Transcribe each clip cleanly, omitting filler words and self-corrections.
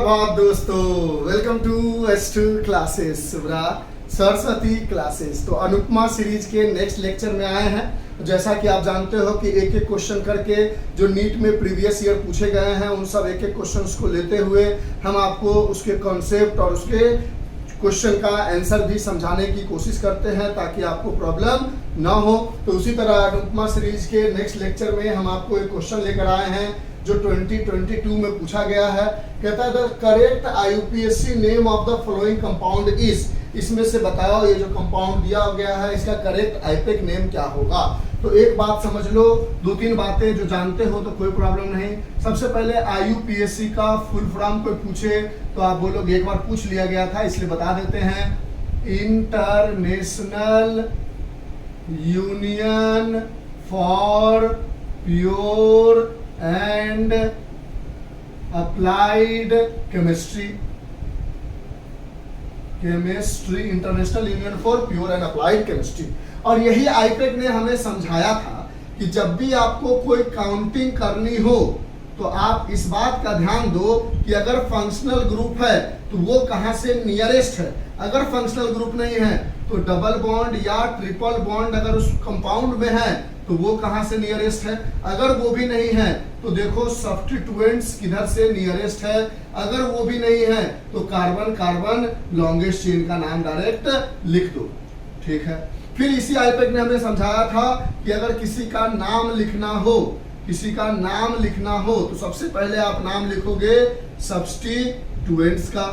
सुप्रभात दोस्तों, welcome to S2 classes, Saraswati classes. तो अनुपमा सीरीज के नेक्स्ट लेक्चर में आए हैं। जैसा कि आप जानते हो कि एक एक क्वेश्चन करके जो नीट में प्रीवियस ईयर पूछे गए हैं उन सब एक एक क्वेश्चंस को लेते हुए हम आपको उसके कॉन्सेप्ट और उसके क्वेश्चन का आंसर भी समझाने की कोशिश करते हैं ताकि आपको प्रॉब्लम ना हो। तो उसी तरह अनुपमा सीरीज के नेक्स्ट लेक्चर में हम आपको एक क्वेश्चन लेकर आए हैं जो 2022 में पूछा गया है। कहता है the correct IUPAC name of the following compound is. इसमें से बताओ ये जो कंपाउंड दिया गया है इसका करेक्ट आईपेक नेम क्या होगा। तो एक बात समझ लो, दो तीन बातें जो जानते हो तो कोई प्रॉब्लम नहीं। सबसे पहले IUPAC का फुल फॉर्म कोई पूछे तो आप बोलोगे, एक बार पूछ लिया गया था इसलिए बता देते हैं, international union for pure and applied chemistry. International union for pure and applied chemistry. और यही आईपेक ने हमें समझाया था कि जब भी आपको कोई काउंटिंग करनी हो तो आप इस बात का ध्यान दो कि अगर फंक्शनल ग्रुप है तो वो कहां से नियरेस्ट है। अगर फंक्शनल ग्रुप नहीं है तो डबल बॉन्ड या ट्रिपल बॉन्ड अगर उस कंपाउंड में है तो वो कहां से नियरेस्ट है। अगर वो भी नहीं है तो देखो सब्स्टिट्यूएंट्स किधर से नियरेस्ट है। अगर वो भी नहीं है तो कार्बन कार्बन लॉन्गेस्ट चेन का नाम डायरेक्ट लिख दो, ठीक है। फिर इसी आईपेक ने हमें समझाया था कि अगर किसी का नाम लिखना हो, किसी का नाम लिखना हो तो सबसे पहले आप नाम लिखोगे सब्स्टिट्यूएंट्स का।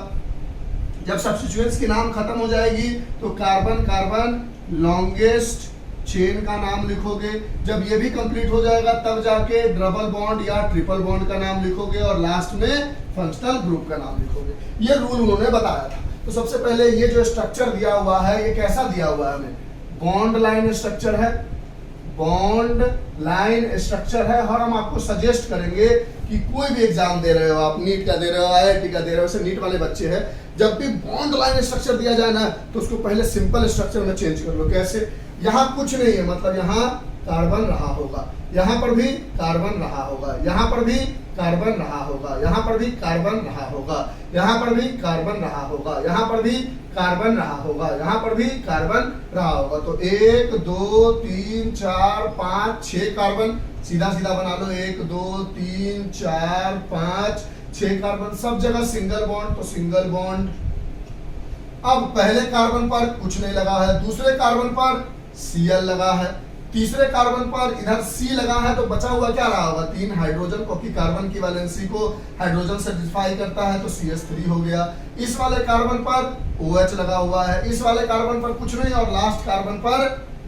जब सब्स्टिट्यूएंट्स की नाम खत्म हो जाएगी तो कार्बन कार्बन लॉन्गेस्ट चेन का नाम लिखोगे। जब ये भी कंप्लीट हो जाएगा तब जाके डबल बॉन्ड या ट्रिपल बॉन्ड का नाम लिखोगे और लास्ट में फंक्शनल ग्रुप का नाम लिखोगे। ये रूल उन्होंने बताया था। तो सबसे पहले ये जो स्ट्रक्चर दिया हुआ है ये कैसा दिया हुआ है हमें, बॉन्ड लाइन स्ट्रक्चर है, बॉन्ड लाइन स्ट्रक्चर है। और हम आपको सजेस्ट करेंगे कि कोई भी एग्जाम दे रहे हो, आप नीट का दे रहे हो, IIT का दे रहे हो, नीट वाले बच्चे हैं, जब भी बॉन्ड लाइन स्ट्रक्चर दिया जाए ना तो उसको पहले सिंपल स्ट्रक्चर में चेंज कर लो। कैसे, यहाँ कुछ नहीं है, मतलब यहाँ कार्बन रहा होगा, यहाँ पर भी कार्बन रहा होगा, यहाँ पर भी कार्बन रहा होगा, यहाँ पर भी कार्बन रहा होगा, यहाँ पर भी कार्बन रहा होगा, यहाँ पर भी कार्बन रहा होगा, यहाँ पर भी कार्बन रहा होगा। तो 1 2 3 4 5 6 कार्बन सीधा सीधा बना लो। 1 2 3 4 5 6 कार्बन, सब जगह सिंगल बॉन्ड तो सिंगल बॉन्ड। अब पहले कार्बन पर कुछ नहीं लगा है, दूसरे कार्बन पर Cl लगा है, तीसरे कार्बन पर इधर C लगा है, तो बचा हुआ क्या रहा होगा, 3 हाइड्रोजन, क्योंकि कार्बन की वैलेंसी को हाइड्रोजन सेटिस्फाई करता है तो CH3 हो गया। इस वाले कार्बन पर OH लगा हुआ है, इस वाले कार्बन पर कुछ नहीं और लास्ट कार्बन पर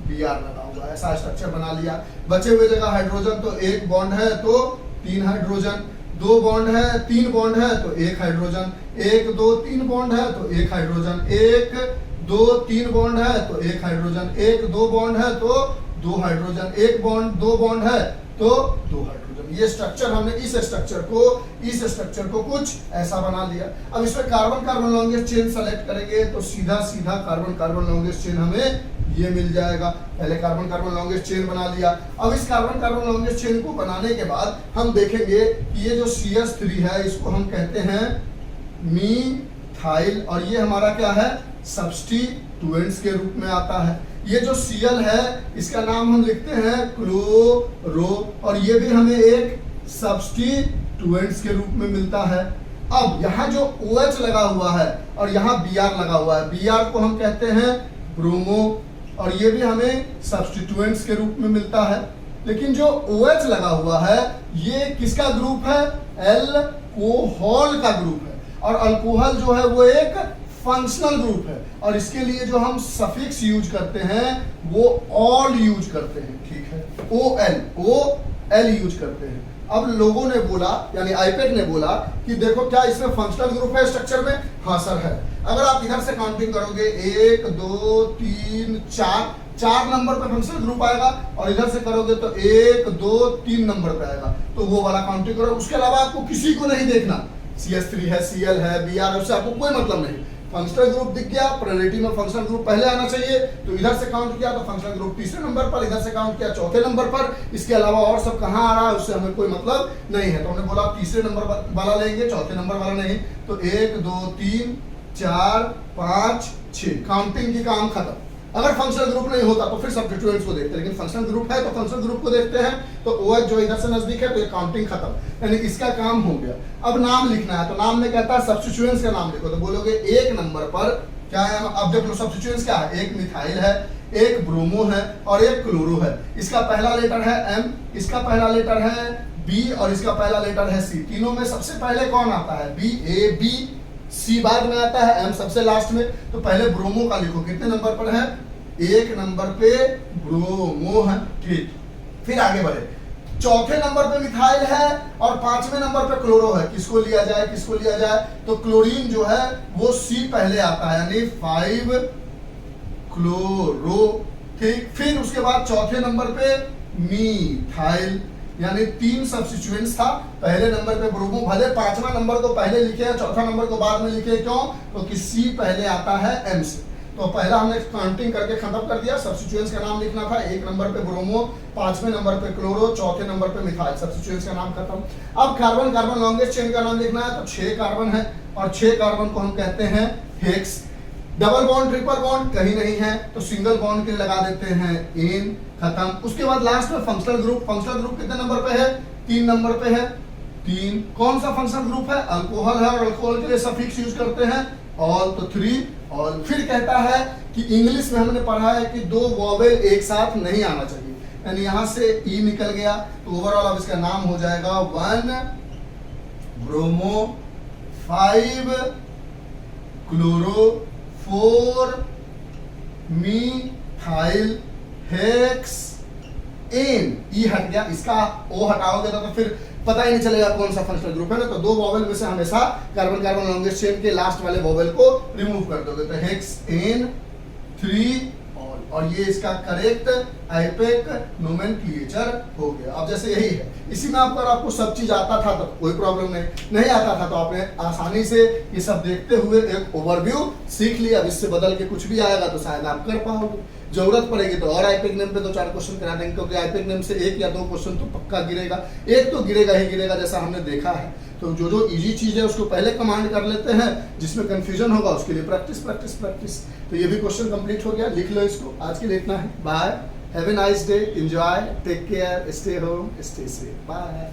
Br लगा हुआ है। ऐसा स्ट्रक्चर बना लिया। बचे हुए जगह हाइड्रोजन तो 1 बॉन्ड है तो 3 हाइड्रोजन, 2 बॉन्ड है, 3 बॉन्ड है तो 1 हाइड्रोजन, 1 2 3 बॉन्ड है तो 1 हाइड्रोजन, 1 2 3 बॉन्ड है तो 1 हाइड्रोजन, 1 2 बॉन्ड है तो 2 हाइड्रोजन, 1 बॉन्ड 2 बॉन्ड है तो 2 हाइड्रोजन। ये स्ट्रक्चर हमने इस स्ट्रक्चर को कुछ ऐसा बना लिया। अब इसमें carbon carbon longest chain select करेंगे तो सीधा सीधा कार्बन कार्बन लॉन्गेस्ट चेन हमें ये मिल जाएगा। पहले कार्बन कार्बन लॉन्गेस्ट चेन बना लिया। अब इस कार्बन कार्बन लॉन्गेस्ट चेन को बनाने के बाद हम देखेंगे कि ये जो CH3 है इसको हम कहते हैं मीथाइल और ये हमारा क्या है, सब्स्टिट्यूएंट्स के रूप में आता है। ये जो Cl है इसका नाम हम लिखते हैं क्लोरो और ये भी हमें एक सब्स्टिट्यूएंट्स के रूप में मिलता है। अब यहाँ जो OH लगा हुआ है और यहाँ Br लगा हुआ है, Br को हम कहते हैं ब्रोमो और ये भी हमें सब्स्टिट्यूएंट्स के रूप में मिलता है। लेकिन जो OH लगा हुआ है ये किसका ग्रुप है, अल्कोहल का ग्रुप है। और अल्कोहल जो है वो एक फंक्शनल ग्रुप है और इसके लिए जो हम सफिक्स यूज करते हैं वो ऑल यूज करते हैं, ठीक है, OL यूज करते हैं। अब लोगों ने बोला, यानी आईपेक ने बोला कि देखो क्या इसमें फंक्शनल ग्रुप है स्ट्रक्चर में। हाँ सर है। अगर आप इधर से काउंटिंग करोगे 1 2 3 4 नंबर पे फंक्शनल ग्रुप आएगा और इधर से करोगे तो 1 2 3 नंबर पे आएगा, तो वो वाला काउंटिंग करो। उसके अलावा आपको किसी को नहीं देखना, CH3 है, Cl है, Br, उससे आपको कोई मतलब नहीं। फंक्शनल ग्रुप दिख गया, प्रायोरिटी में फंक्शनल ग्रुप पहले आना चाहिए, तो इधर से काउंट किया तो फंक्शनल ग्रुप तीसरे नंबर पर, इधर से काउंट किया चौथे नंबर पर, इसके अलावा और सब कहाँ आ रहा है उससे हमें कोई मतलब नहीं है। तो हमने बोला तीसरे नंबर वाला लेंगे, चौथे नंबर वाला नहीं। तो 1 2 3 4 5 6 काउंटिंग की काम खत्म। अगर फंक्शनल ग्रुप नहीं होता तो फिर सब्स्टिट्यूएंट्स को देखते हैं, लेकिन फंक्शनल ग्रुप है तो फंक्शनल ग्रुप को देखते हैं। तो OH जो इधर से नजदीक है तो ये काउंटिंग खत्म, यानी इसका काम हो गया। अब नाम लिखना है, तो नाम में कहता है सब्स्टिट्यूएंट्स का नाम लिखो, तो बोलोगे एक नंबर पर क्या है। अब देख लो सब्स्टिट्यूएंट्स क्या है, एक मिथाइल है, एक ब्रोमो है और एक क्लोरो है। इसका पहला लेटर है M, इसका पहला लेटर है B और इसका पहला लेटर है C। तीनों में सबसे पहले कौन आता है, B, A, B, C बाद में आता है, M सबसे लास्ट में। तो पहले ब्रोमो का लिखो, कितने नंबर पर है, एक नंबर पे ब्रोमो है, ठीक। फिर आगे बढ़े, चौथे नंबर पे मिथाइल है और पांचवें नंबर पे क्लोरो है। किसको लिया जाए, किसको लिया जाए, तो क्लोरीन जो है वो C पहले आता है, यानी 5 क्लोरो, ठीक। फिर उसके बाद चौथे नंबर पे मिथाइल, यानी 3 सब्स्टिट्यूएंट्स था। पहले नंबर पे ब्रोमो, भले पांचवा नंबर को पहले लिखे चौथा नंबर को बाद में लिखे, क्यों, क्योंकि C पहले आता है M से। तो पहला हमने काउंटिंग करके खत्म कर दिया। सब्स्टिट्यूएंट्स का नाम लिखना था, एक नंबर पे ब्रोमो, पांचवें नंबर पे क्लोरो, चौथे नंबर पे मिथाइल, सब्स्टिट्यूएंट्स का नाम खत्म। अब कार्बन, कार्बन लॉन्गेस्ट चेन का नाम लिखना है, तो 6 कार्बन है और 6 कार्बन को हम कहते हैं hex. Double bond, triple bond कहीं नहीं है, तो सिंगल बॉन्ड के लिए लगा देते हैं एन, खत्म। उसके बाद लास्ट में फंक्शनल ग्रुप, फंक्शनल ग्रुप कितने नंबर पे है, 3 नंबर पे है, 3। कौन सा फंक्शनल ग्रुप है, अल्कोहल है, और अल्कोहल के लिए सफिक्स यूज करते हैं ऑल, तो 3 ऑल। फिर कहता है कि इंग्लिश में हमने पढ़ा है कि 2 वॉवेल एक साथ नहीं आना चाहिए, यानी यहां से ई निकल गया, तो ओवरऑल अब इसका नाम हो जाएगा 1 bromo, 5 chloro, 4 methyl hexene. E हट गया, इसका ओ हटाओगे तो फिर पता ही नहीं चलेगा कौन सा फंक्शनल ग्रुप है ना। तो 2 वॉवेल में से हमेशा कार्बन, कार्बन लॉन्गेस्ट चेन के लास्ट वाले वॉवेल को रिमूव कर दोगे, तो हेक्स एन 3 ऑल, और ये इसका करेक्ट आईपेक नोमेनक्लेचर हो गया। अब जैसे यही है, इसी में आपको सब चीज आता था तो कोई प्रॉब्लम नहीं आता था तो आपने आसानी से ये सब देखते हुए एक ओवरव्यू सीख लिया। अब इससे बदल के कुछ भी आएगा तो शायद आप कर पाओगे, जरूरत पड़ेगी तो और आईपेक नेम पे 2-4 क्वेश्चन करा देंगे, क्योंकि आईपेक नेम से 1 या 2 क्वेश्चन तो पक्का गिरेगा, एक तो गिरेगा ही गिरेगा, जैसा हमने देखा है। तो जो जो इजी चीज है उसको पहले कमांड कर लेते हैं, जिसमें कंफ्यूजन होगा उसके लिए प्रैक्टिस प्रैक्टिस प्रैक्टिस। तो ये भी क्वेश्चन कंप्लीट हो गया, लिख लो इसको। आज के लिए इतना है, bye, have a nice day, enjoy, take care, stay home, stay safe, bye.